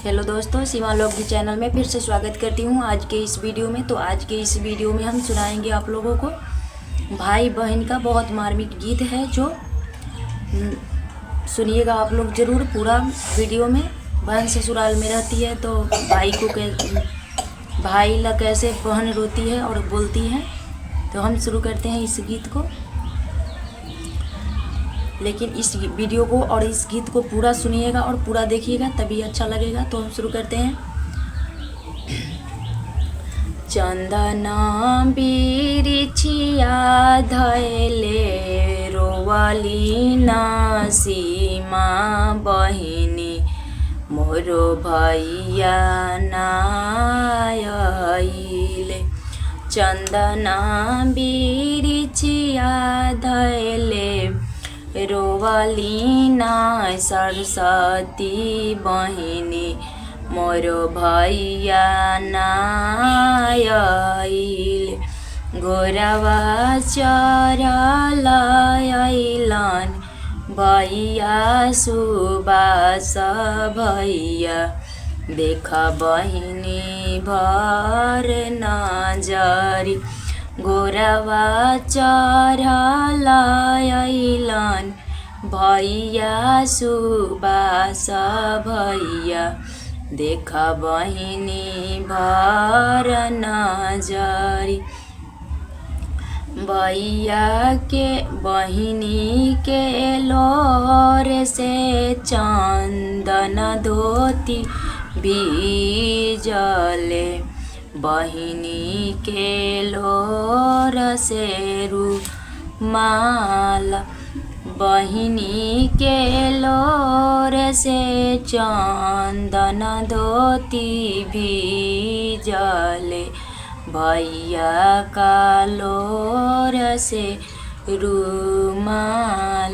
Hello दोस्तों, सीमा लोग की चैनल में फिर से स्वागत करती हूँ आज के इस वीडियो में। तो आज के इस वीडियो में हम सुनाएंगे आप लोगों को भाई बहन का बहुत मार्मिक गीत है, जो सुनिएगा आप लोग ज़रूर पूरा वीडियो में। बहन ससुराल में रहती है तो भाई ला कैसे बहन रोती है और बोलती है। तो हम शुरू करते हैं इस गीत को, लेकिन इस वीडियो को और इस गीत को पूरा सुनिएगा और पूरा देखिएगा, तभी अच्छा लगेगा। तो हम शुरू करते हैं। चंदना बिरिछिया धैले रोवाली ना सीमा बहिनी मोरो भैया नायले। चंदना बिरिछिया धैले रोवाली ना सरस्वती बहिनी मोरो भैया नायले। गोरवा चरलायलन भैया सुबास भैया देखा बहिनी भर नजरी। गोरवा चरलायलन भैया सुबास भैया देखा बहिनी भर नजरी। भैया के बहिनी के लोर से चंदन धोती भीजले। बहिनी के लोर से रुमाल बहिनी के लोर से चंदन धोती भीजले। भैया का लोर से रुमाल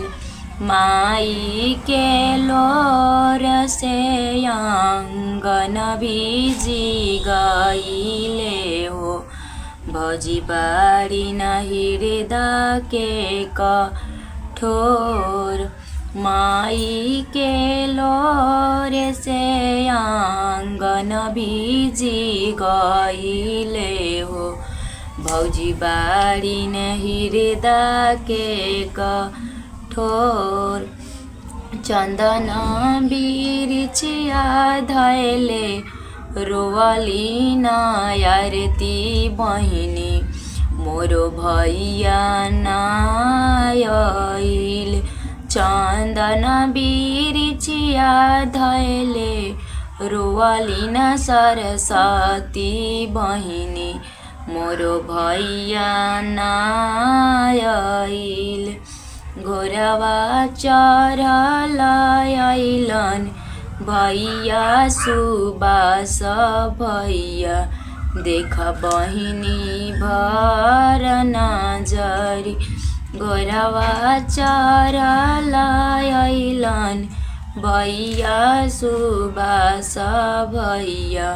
माई के लोर से आंगन भीजी गईले हो। भौजी बाड़ी नहीं हृदा के कठोर माई के लोर से आंगन भीजी गईले हो। भौजी बाड़ी नहीं हृदा के कठोर। चंदना बिरिछिया धैले रोवाली नायरती बहिनी मोरो भैया नायले। चंदना बिरिछिया धैले रोवाली ना सरस्वती बहिनी मोरो भैया नायले। गोरवा चरलायलन भैया सुबास भैया देखा बहिनी भर नजरी। गोरवा चरलायलन भैया सुबास भैया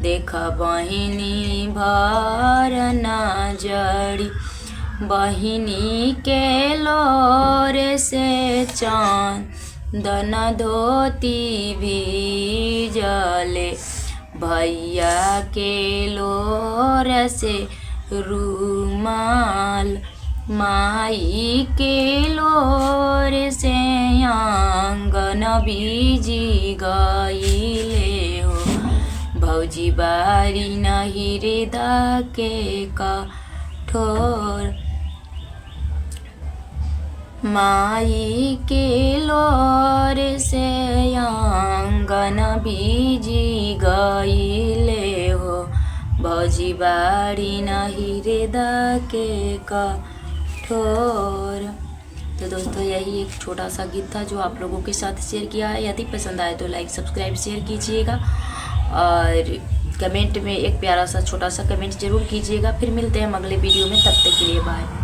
देखा बहिनी भर नजरी। बहिनी के लोर से चंदन धोती भीजले। भैया के लोर से रुमाल माई के लोर से आंगन भीजी गईले हो। भौजी बारी नहीं हृदा के कठोर माई के लोर से आंगन भीजी गईले हो। भौजी बाड़ी नहीं हृदा के कठोर। तो दोस्तों, यही एक छोटा सा गीत था जो आप लोगों के साथ शेयर किया है। यदि पसंद आए तो लाइक सब्सक्राइब शेयर कीजिएगा और कमेंट में एक प्यारा सा छोटा सा कमेंट जरूर कीजिएगा। फिर मिलते हैं अगले वीडियो में, तब तक के लिए बाय।